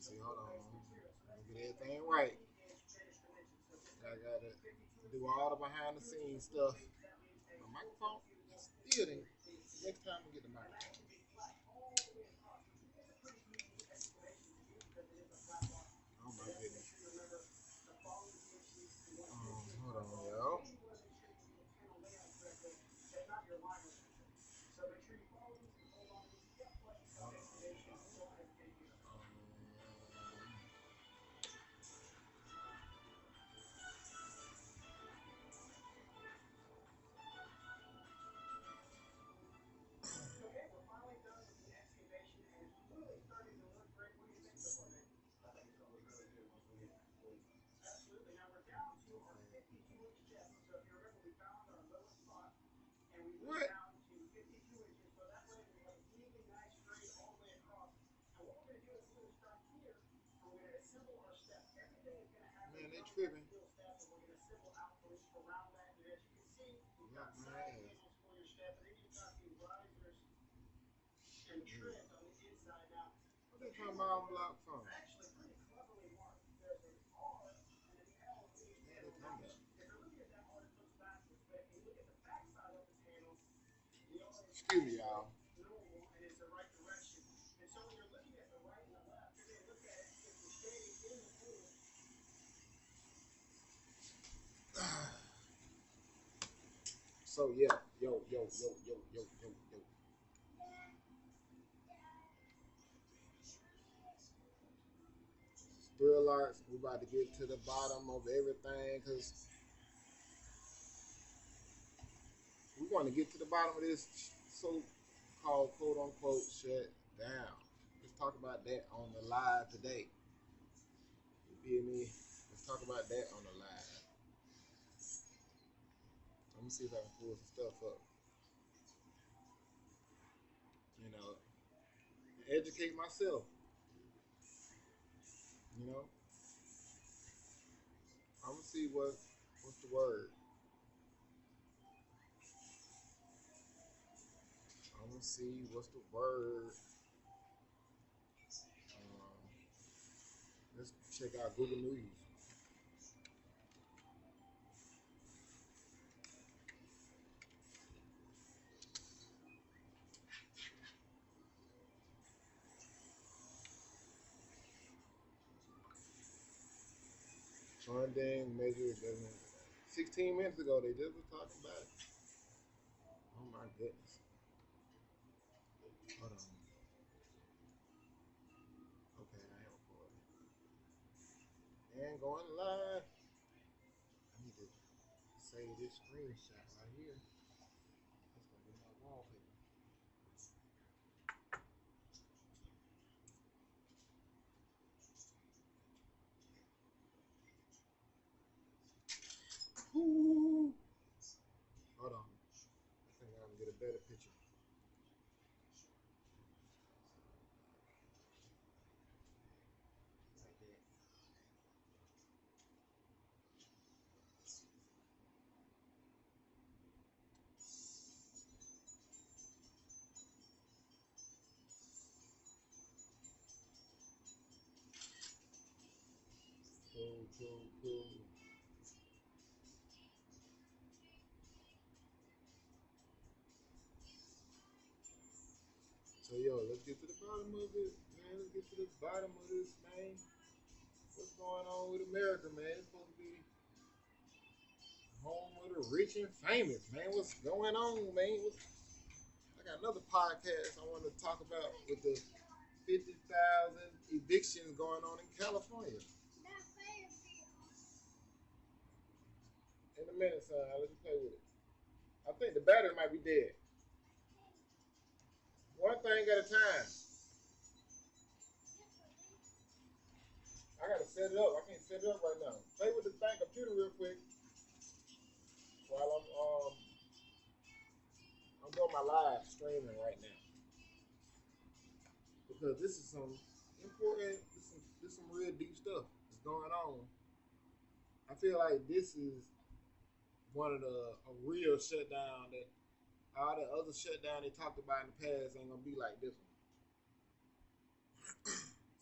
See, hold on. Get everything right. I gotta do all the behind the scenes stuff. My microphone still didn't. Next time we get the microphone. Oh my goodness. Hold on, yo. What? Man, they tripping. Got my ass. What they talking about on block phone? Man, they talking about. Excuse me, y'all. So yeah, yo. Thrill arts. We about to get to the bottom of everything because we want to get to the bottom of this so-called quote unquote shut down. Let's talk about that on the live today. You feel me? Let's talk about that on the live. Let me see if I can pull some stuff up. You know, educate myself. You know, I'm gonna see what's the word. I'm gonna see what's the word. Let's check out Google News. Funding measure government. 16 minutes ago, they just was talking about it. Oh my goodness. Hold on. Okay, I am recording. And going live. I need to save this screenshot right here. That's gonna be my wallpaper. Ooh. Hold on. I think I'm gonna get a better picture. Like that. Cool. So yo, let's get to the bottom of it, man. Let's get to the bottom of this, man. What's going on with America, man? It's supposed to be home of the rich and famous, man. What's going on, man? I got another podcast I want to talk about with the 50,000 evictions going on in California. In a minute, son. Let me play with it. I think the battery might be dead. One thing at a time. I gotta set it up. I can't set it up right now. Play with the thing computer real quick while I'm doing my live streaming right now because this is some important, this some real deep stuff that's going on. I feel like this is one of the a real shutdown that all the other shutdown they talked about in the past ain't gonna be like this one.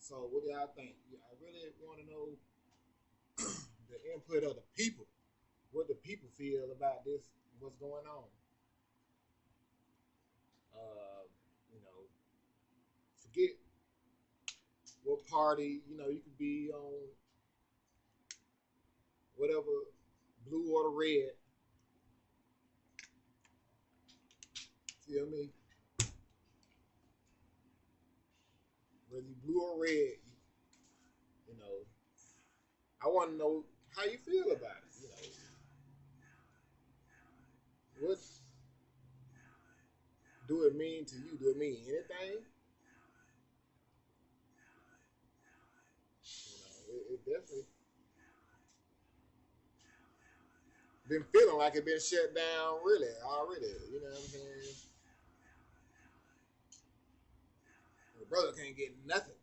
So what do y'all think? I really want to know the input of the people. What the people feel about this? What's going on? You know, forget what party. You know, you could be on whatever blue or the red. Feel me? Whether you blue or red, you know, I want to know how you feel about it. You know, what do it mean to you? Do it mean anything? You know, it definitely been feeling like it been shut down really already. You know what I'm saying? The brother can't get nothing.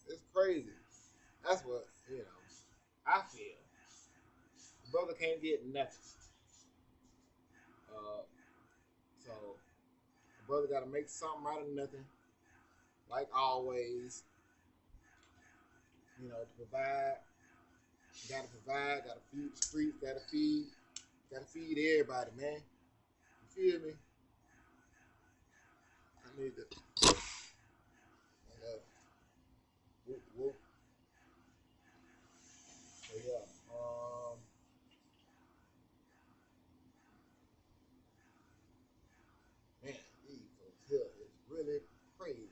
It's crazy. That's what I feel. The brother can't get nothing. Uh, so the brother got to make something out of nothing, like always. You know, to provide. Got to provide. Got to feed the streets. Got to feed everybody, man. You feel me? I need to. Whoop, whoop. So yeah. Man, these folks here is really crazy.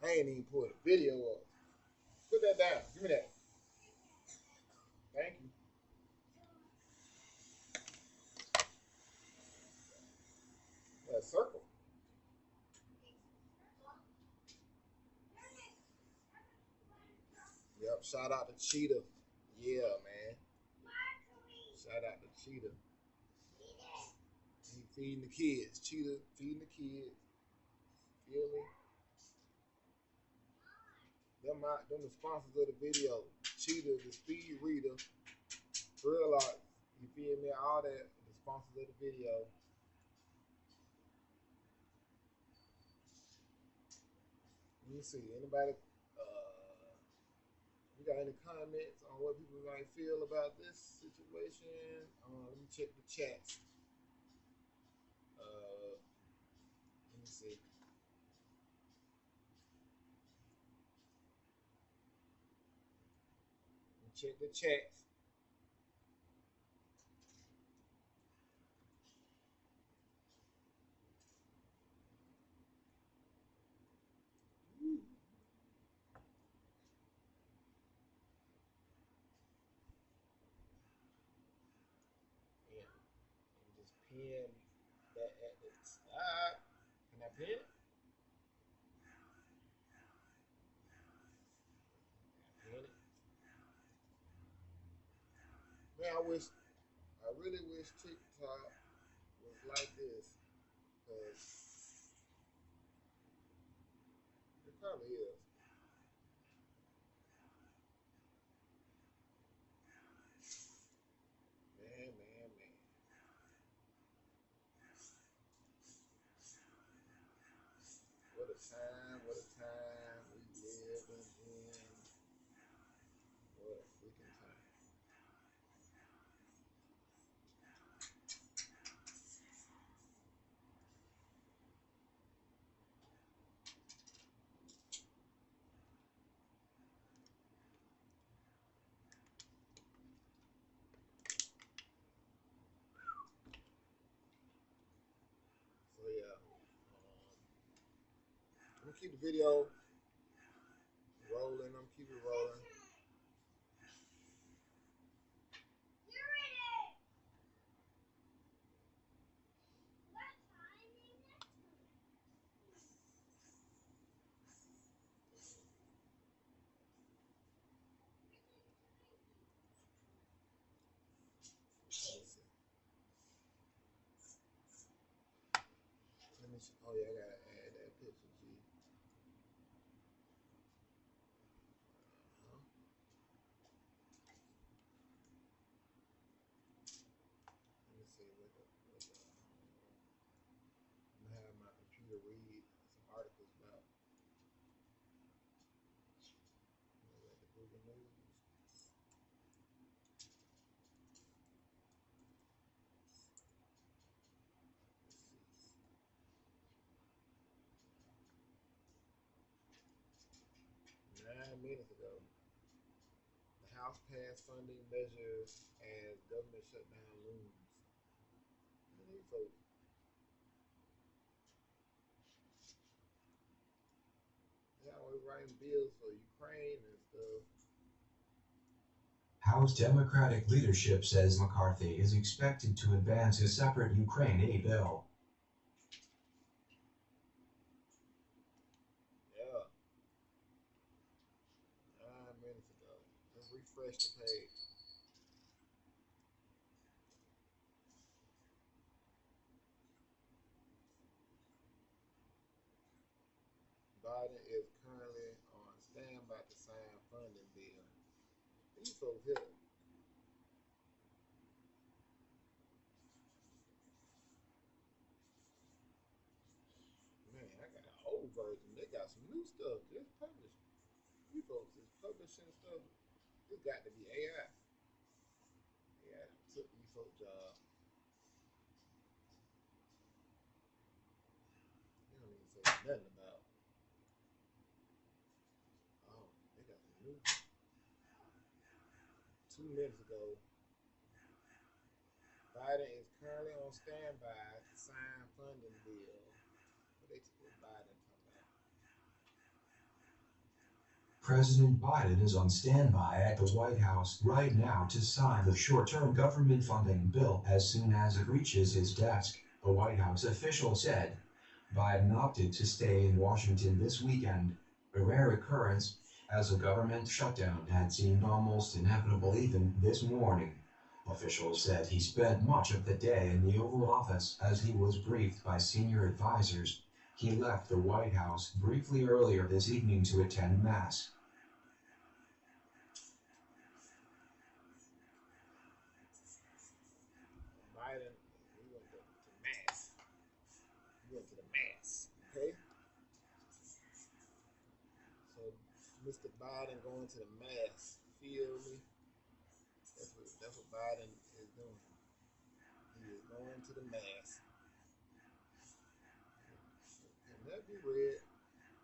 I ain't even put a video up. Put that down. Give me that. Thank you. That circle. Yep. Shout out to Cheetah. Yeah, man. Shout out to Cheetah. He feeding the kids. Cheetah feeding the kids. Feel me? Them the sponsors of the video. Cheetah, the speed reader, Real Art. You feel me? All that. The sponsors of the video. Let me see. Anybody? You got any comments on what people might feel about this situation? Let me check the chats. Let me see. Let me check the chats. Yeah, and just pin that at the top. Can I pin it? Pin it. Man, I really wish TikTok was like this, cause it probably is. Man, man, man. What a time we living in. What a freaking time. So yeah, I'm gonna keep the video rolling. I'm keep it rolling. Let me see. Oh yeah, I gotta add that picture. G. Uh-huh. Let me see what the to read some articles about the Google News. Let's see. 9 minutes ago, the House passed funding measures as government shutdown looms. And these folks, they always writing bills for Ukraine and stuff. House Democratic leadership says McCarthy is expected to advance a separate Ukraine aid bill. Yeah, 9 minutes ago. Let's refresh the page. Biden is currently on standby to sign funding bill. These folks here, man, I got an old version. They got some new stuff just published. These folks is publishing stuff. It's got to be AI. AI took these folks' job. They don't even say nothing about. Oh, they got some new. 2 minutes ago, Biden is currently on standby to sign funding bill. What Biden talking about? President Biden is on standby at the White House right now to sign the short-term government funding bill as soon as it reaches his desk, a White House official said. Biden opted to stay in Washington this weekend, a rare occurrence, as a government shutdown had seemed almost inevitable even this morning. Officials said he spent much of the day in the Oval Office as he was briefed by senior advisors. He left the White House briefly earlier this evening to attend Mass. Biden, he went to Mass. He went to the Mass. Okay? So, Mr. Biden going to the Mass. Feel me? That's what Biden is doing. He is going to the Mass. Can that be read?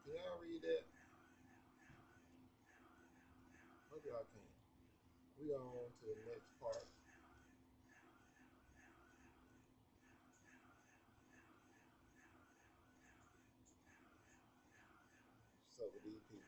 Can y'all read that? Hope y'all can. We on to the next part. What's up with these people?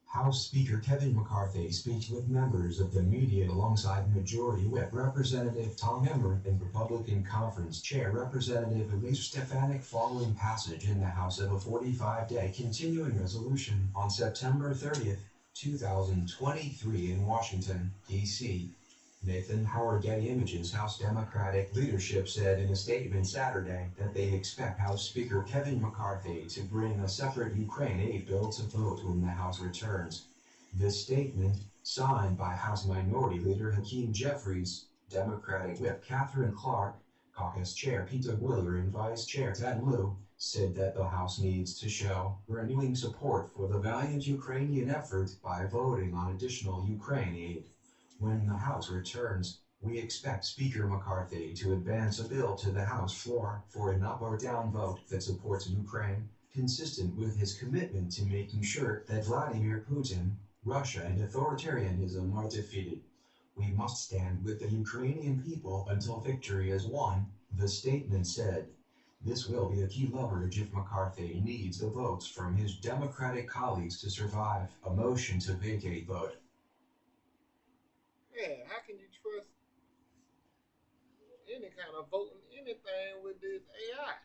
House Speaker Kevin McCarthy speaks with members of the media alongside Majority Whip Representative Tom Emmer and Republican Conference Chair Representative Elise Stefanik following passage in the House of a 45-day continuing resolution on September 30th, 2023 in Washington, D.C. Nathan Howard Getty Images House Democratic leadership said in a statement Saturday that they expect House Speaker Kevin McCarthy to bring a separate Ukraine aid bill to vote when the House returns. This statement, signed by House Minority Leader Hakeem Jeffries, Democratic Whip Catherine Clark, Caucus Chair Peter Willer and Vice Chair Ted Lieu, said that the House needs to show renewing support for the valiant Ukrainian effort by voting on additional Ukraine aid. When the House returns, we expect Speaker McCarthy to advance a bill to the House floor for an up or down vote that supports Ukraine, consistent with his commitment to making sure that Vladimir Putin, Russia, and authoritarianism are defeated. We must stand with the Ukrainian people until victory is won, the statement said. This will be a key leverage if McCarthy needs the votes from his Democratic colleagues to survive a motion to vacate vote. Yeah, how can you trust any kind of voting anything with this AI?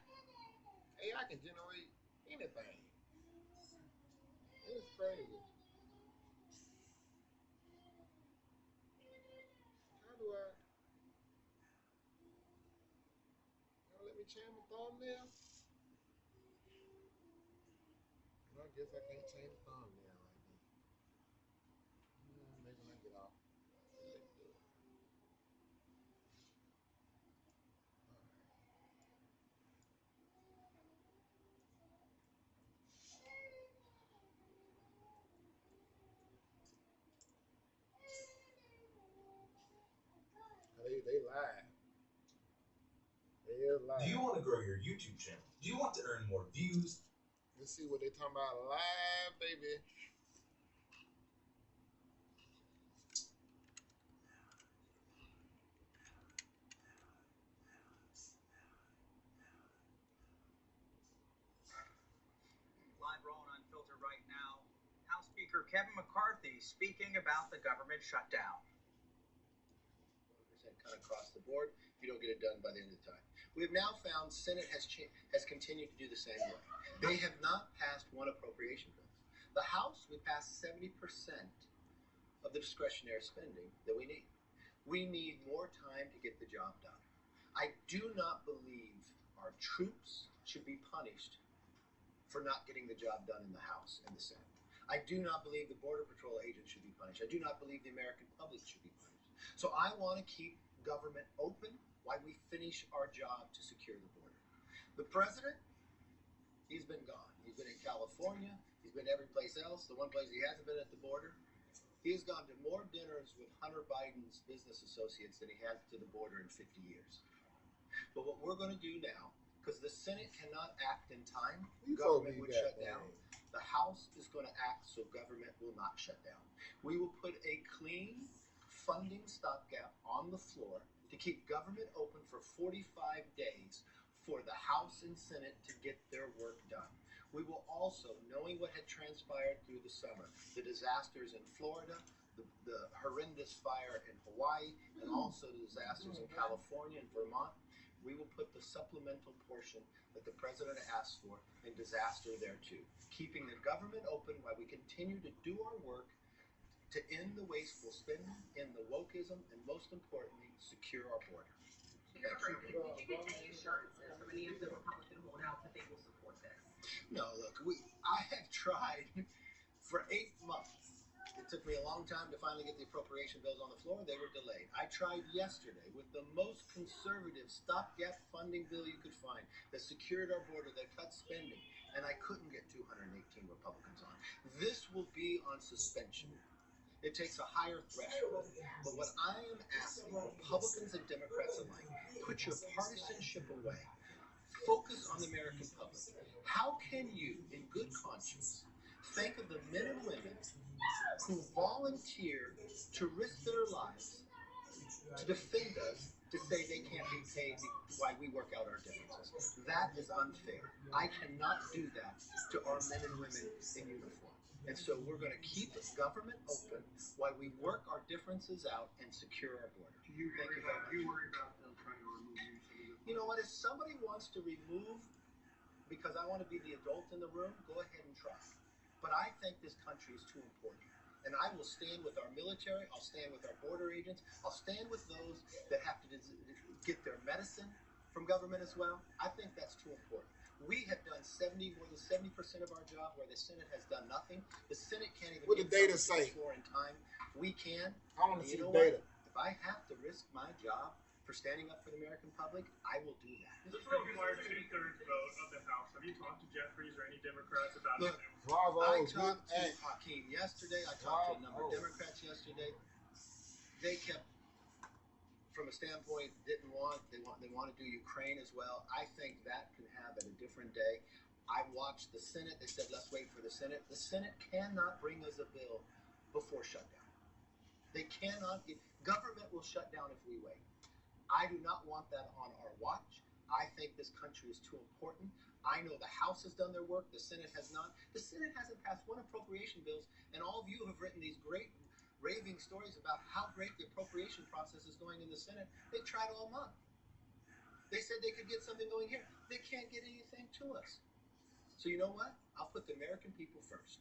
AI can generate anything. It's crazy. How do y'all let me change my thumbnail? Well, I guess I can't change the thumbnail right now. Maybe when I see, they live. They is live. Do you want to grow your YouTube channel? Do you want to earn more views? Let's see what they talking about live, baby. Live rolling unfiltered right now. House Speaker Kevin McCarthy speaking about the government shutdown. 100% cut across the board if you don't get it done by the end of the time. We have now found Senate has continued to do the same way. They have not passed one appropriation bill. The House, we passed 70% of the discretionary spending that we need. We need more time to get the job done. I do not believe our troops should be punished for not getting the job done in the House and the Senate. I do not believe the Border Patrol agents should be punished. I do not believe the American public should be punished. So I want to keep government open while we finish our job to secure the border. The president, he's been gone. He's been in California. He's been every place else. The one place he hasn't been at the border. He has gone to more dinners with Hunter Biden's business associates than he has to the border in 50 years. But what we're going to do now, because the Senate cannot act in time, government would shut down. The House is going to act so government will not shut down. We will put a clean funding stopgap on the floor to keep government open for 45 days for the House and Senate to get their work done. We will also, knowing what had transpired through the summer, the disasters in Florida, the horrendous fire in Hawaii, and also the disasters in California and Vermont, we will put the supplemental portion that the president asked for in disaster there too, keeping the government open while we continue to do our work to end the wasteful spending, end the wokeism, and most importantly, secure our border. Did you get any assurances from any of the Republican holdouts that they will support this? No, look, I have tried for 8 months. It took me a long time to finally get the appropriation bills on the floor. They were delayed. I tried yesterday with the most conservative stopgap funding bill you could find that secured our border, that cut spending, and I couldn't get 218 Republicans on. This will be on suspension. It takes a higher threshold. But what I am asking Republicans and Democrats alike, put your partisanship away. Focus on the American public. How can you, in good conscience, think of the men and women who volunteer to risk their lives to defend us, to say they can't be paid while we work out our differences? That is unfair. I cannot do that to our men and women in uniform. And so we're going to keep the government open while we work our differences out and secure our border. Do you worry about them trying to remove you? You know what? If somebody wants to remove because I want to be the adult in the room, go ahead and try. But I think this country is too important. And I will stand with our military. I'll stand with our border agents. I'll stand with those that have to get their medicine from government as well. I think that's too important. We have done more than 70% of our job where the Senate has done nothing. The Senate can't even What the data say? For in time. We can. I want to see know data. What? If I have to risk my job for standing up for the American public, I will do that. This will require 2/3 vote of the House. Have you talked to Jeffries or any Democrats about Look, it? I talked to Hakeem yesterday. I talked to a number of Democrats yesterday. They kept, from a standpoint, they want to do Ukraine as well. I think that can happen a different day. I watched the Senate. They said, let's wait for the Senate. The Senate cannot bring us a bill before shutdown. They cannot. Government will shut down if we wait. I do not want that on our watch. I think this country is too important. I know the House has done their work. The Senate has not. The Senate hasn't passed one appropriation bills, and all of you have written these great raving stories about how great the appropriation process is going in the Senate. They tried all month. They said they could get something going here. They can't get anything to us. So you know what? I'll put the American people first.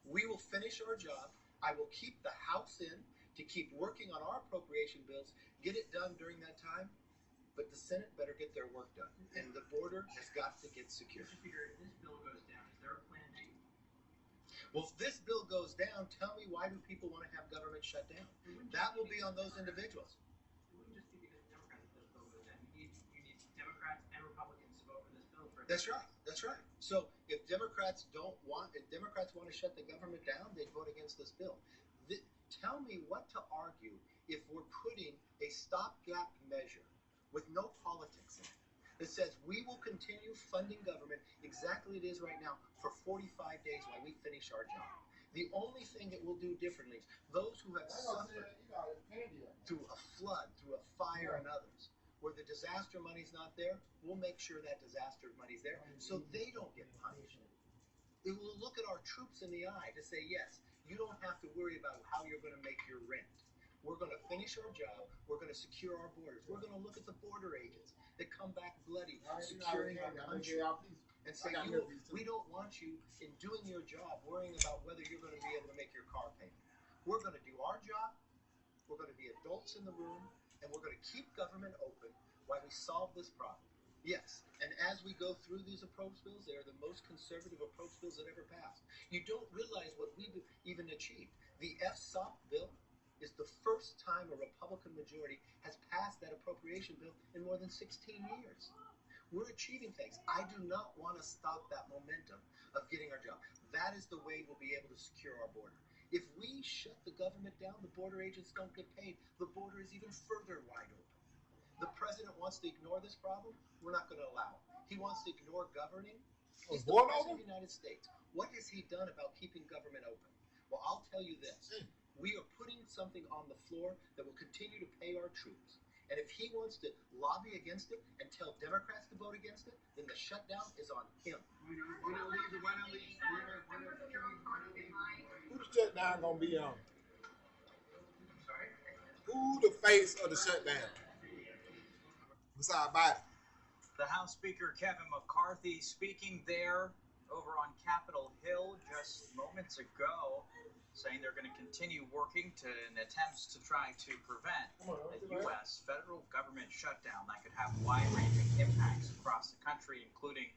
We will finish our job. I will keep the House in to keep working on our appropriation bills, get it done during that time. But the Senate better get their work done. And the border has got to get secure. Mr. Speaker, if this bill goes down, is there a plan B? Well, if this bill goes down, tell me, why do people want to have government shut down? That will be on those individuals. It wouldn't just be because Democrats if this bill goes down. You need Democrats and Republicans to vote for this bill. That's right. That's right. So if Democrats want to shut the government down, they'd vote against this bill. Tell me what to argue if we're putting a stopgap measure with no politics in it that says we will continue funding government exactly it is right now for 45 days while we finish our job. The only thing that we'll do differently is those who have suffered through a flood, through a fire, and others, where the disaster money's not there, we'll make sure that disaster money's there so they don't get punished. It will look at our troops in the eye to say, yes, you don't have to worry about how you're going to make your rent. We're going to finish our job. We're going to secure our borders. We're going to look at the border agents that come back bloody, securing our country, and say, we don't want you in doing your job worrying about whether you're going to be able to make your car payment. We're going to do our job. We're going to be adults in the room, and we're going to keep government open while we solve this problem. Yes, and as we go through these approach bills, they are the most conservative approach bills that ever passed. You don't realize what we've even achieved. The FSOP bill is the first time a Republican majority has passed that appropriation bill in more than 16 years. We're achieving things. I do not want to stop that momentum of getting our job. That is the way we'll be able to secure our border. If we shut the government down, the border agents don't get paid, the border is even further wide open. The president wants to ignore this problem. We're not going to allow it. He wants to ignore governing. He's the president of the United States. What has he done about keeping government open? Well, I'll tell you this. We are putting something on the floor that will continue to pay our troops. And if he wants to lobby against it and tell Democrats to vote against it, then the shutdown is on him. Who the shutdown going to be on? Who the face of the shutdown? Besides Biden. The House Speaker Kevin McCarthy speaking there over on Capitol Hill just moments ago, saying they're going to continue working in attempts to try to prevent a U.S. federal government shutdown that could have wide-ranging impacts across the country, including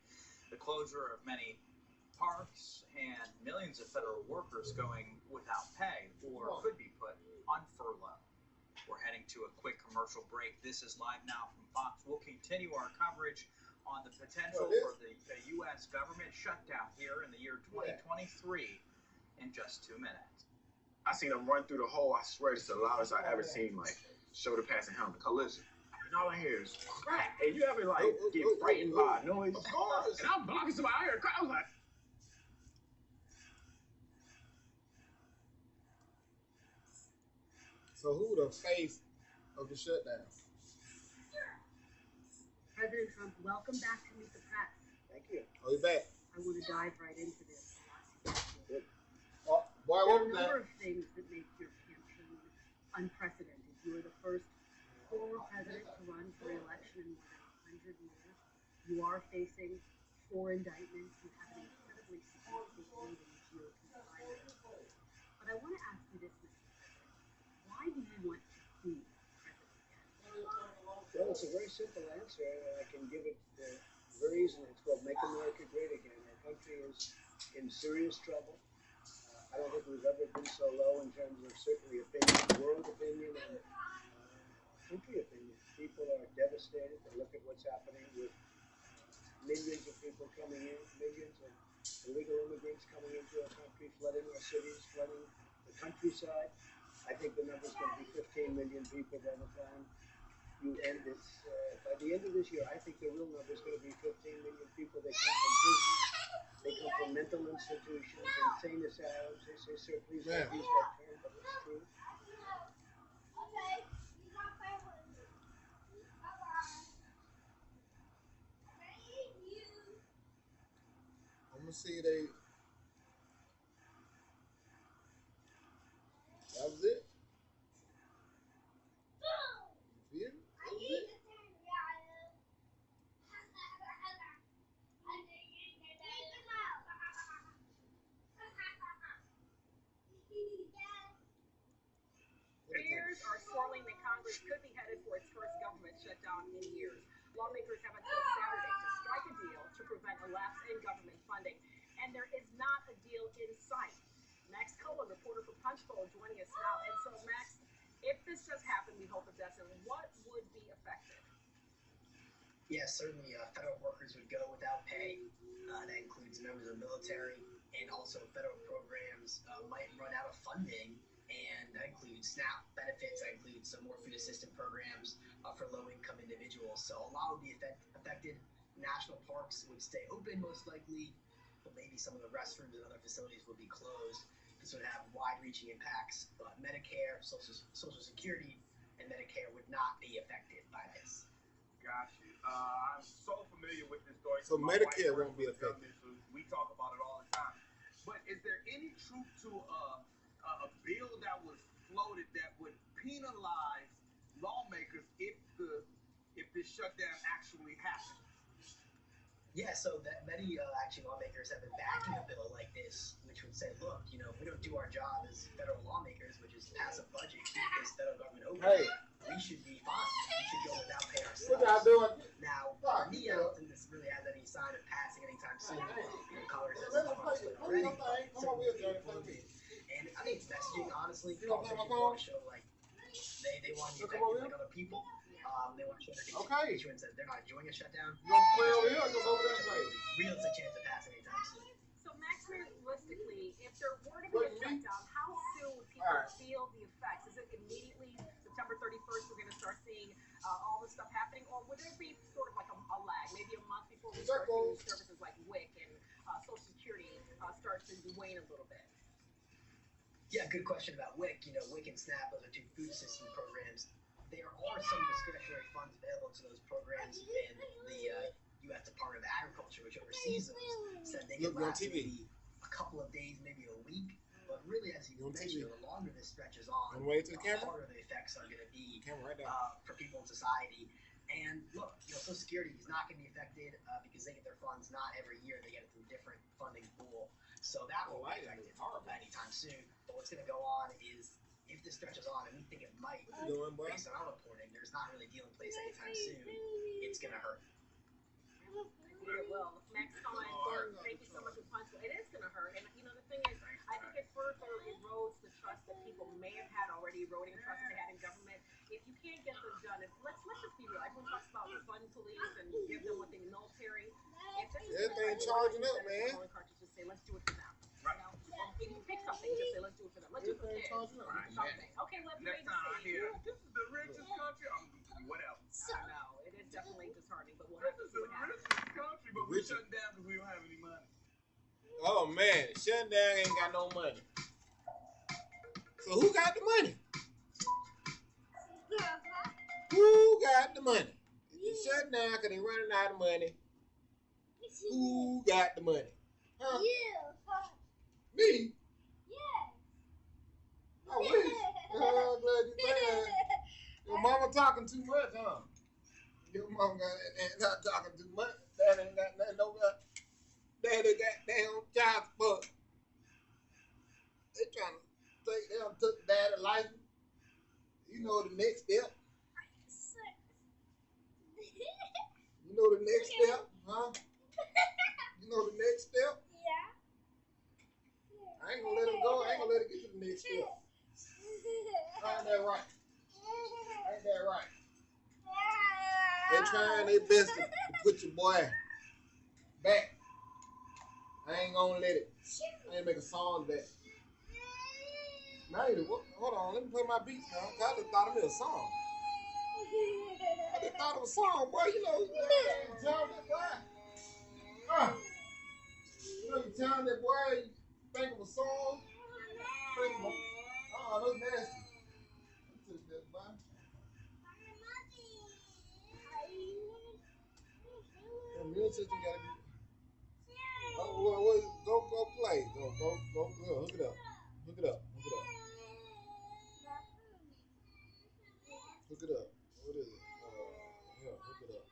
the closure of many parks and millions of federal workers going without pay or could be put on furlough. We're heading to a quick commercial break. This is Live Now from Fox. We'll continue our coverage on the potential for the U.S. government shutdown here in the year 2023 in just 2 minutes. I seen them run through the hole. I swear it's the loudest I ever seen, like, shoulder passing helmet collision. And all I hear is crack. And you ever, like, get frightened by a noise? Of course. And I'm blocking somebody. I hear a crack. I was like, So who the face of the shutdown? President Trump, welcome back to Meet the Press. Thank you. Oh, he's back. I want to dive right into this. Oh, boy, what was there are a number that? of things that make your campaign unprecedented. You are the first former president to run for re-election in more than 100 years. You are facing 4 indictments. You have an incredibly significant lead in the GOP primary. But I want to ask you this, Mr. President. Why do you want to be president? Well, it's a very simple answer, and I can give it very easily. It's called Make America Great Again. Our country is in serious trouble. I don't think we've ever been so low in terms of certainly opinion, world opinion, and country opinion. People are devastated. They look at what's happening with millions of people coming in, millions of illegal immigrants coming into our country, flooding our cities, flooding the countryside. I think the number's going to be 15 million people by the time you end this. By the end of this year, I think the real number is going to be 15 million people. They come from prison, they come from mental institutions, insane asylums. They say, sir, please don't use that term, but it's true. I'm gonna see they. That was it. You feel me? That was it. Fears are swirling that Congress could be headed for its first government shutdown in years. Lawmakers have until Saturday to strike a deal to prevent a lapse in government funding. And there is not a deal in sight. Max Cohen, reporter for Punchbowl, joining us now. And so, Max, if this does happen, we hope it doesn't, what would be affected? Yes, certainly federal workers would go without pay. That includes members of the military, and also federal programs might run out of funding. And I think SNAP benefits. That includes some more food assistance programs for low-income individuals. So a lot would be affected. National parks would stay open most likely, but maybe some of the restrooms and other facilities would be closed. This would have wide-reaching impacts, but Medicare, Social Security, and Medicare would not be affected by this. Got you. I'm so familiar with this story. So Medicare won't be affected. We talk about it all the time. But is there any truth to a bill that was floated that would penalize lawmakers if this shutdown actually happened? Yeah, so that many actually lawmakers have been backing a bill like this, which would say, look, you know, if we don't do our job as federal lawmakers, which is pass a budget, keep this federal government open, we should be fine. We should go without pay ourselves. What y'all doing? Now, for me, I don't think this really has any sign of passing anytime soon. You know, Congress has already, and I think it's messaging, honestly. Politicians want to show, like, they want to be effective like other people. They want to show their constituents that they're not enjoying a shutdown. Realistic chance of passing anytime soon. So, Max, realistically, if there were to be a shutdown, how soon would people feel the effects? Is it immediately September 31st we're going to start seeing all this stuff happening? Or would there be sort of like a lag, maybe a month before we start seeing services like WIC and Social Security start to wane a little bit? Yeah, good question about WIC. You know, WIC and SNAP, those are two food assistance programs. There are some discretionary funds available to those programs, and the U.S. Department of Agriculture, which oversees those, said they could last maybe a couple of days, maybe a week. But really, as you mentioned, the longer this stretches on, the harder the effects are going to be for people in society. And look, you know, Social Security is not going to be affected because they get their funds not every year; they get it through a different funding pool. So that won't be affected anytime soon. But what's going to go on is, if this stretches on, and we think it might, based on our reporting, there's not really a deal in place anytime soon, it's going to hurt. It will. Max Collins, thank you so much for punching. It is going to hurt. And, you know, the thing is, I think it further erodes the trust that people may have had already, eroding trust they had in government. If you can't get them done, let's just be real. Everyone talks about fund police and give them what they military. If everything charging up, man. Just say, let's do it for them. Right. You know? If you pick something, just say, let's do it for them. Let's do it for kids. Something. Okay, let's wait and see. This is the richest country. Whatever. I know. It is definitely disheartening, but we'll have to see what happens. This is the richest country, but we're shutting down because we don't have any money. Oh, man. Shutting down ain't got no money. So who got the money? Who got the money? If you shut down because they running out of money, who got the money? Huh? Me? Yes. I wish. I'm glad you think that. Your mama talking too much, huh? Your mama not talking too much. That ain't got nothing over. Daddy got damn child support. They trying to take, they done took daddy license. You know the next step. You know the next step, huh? You know the next step? Yeah. I ain't gonna let him go. I ain't gonna let him get to the next step. Ain't that right? Ain't that right? They trying their best to put your boy back. I ain't gonna let it. I ain't make a song of that. Now, hold on, let me play my beats now. I just thought of me a song. I just thought of a song, boy. You know, you telling that boy. You know, you telling that boy, you think of a song. Think of a, that's nasty. You took that, boy. The immune system gotta be. Go play. Go, hook it up. Hook it up. Hook it up. What is it? Yeah, hook it up.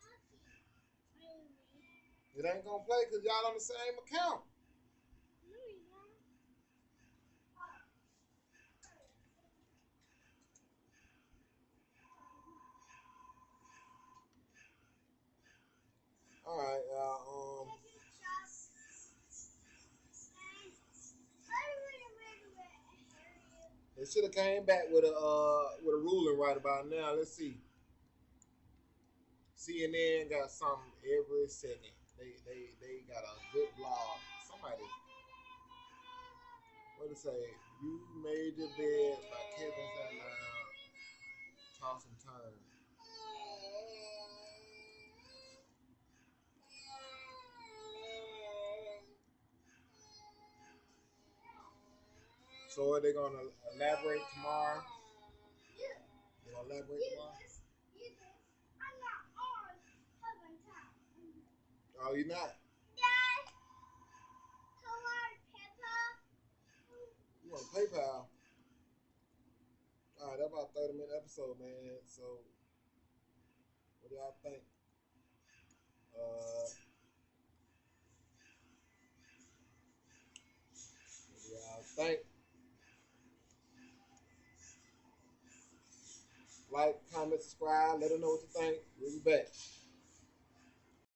It ain't gonna play because y'all on the same account. All right, they should have came back with a ruling right about now. Let's see. CNN got something every second. They got a good blog. Somebody. what to say? You Made Your Bed by Kevin ShutDown. Toss and turn. So are they gonna elaborate tomorrow? They gonna elaborate tomorrow? Oh, you not? You want PayPal? Alright, that's about a 30-minute episode, man. So, what do y'all think? What do y'all think? Like, comment, subscribe. Let us know what you think. We'll be back.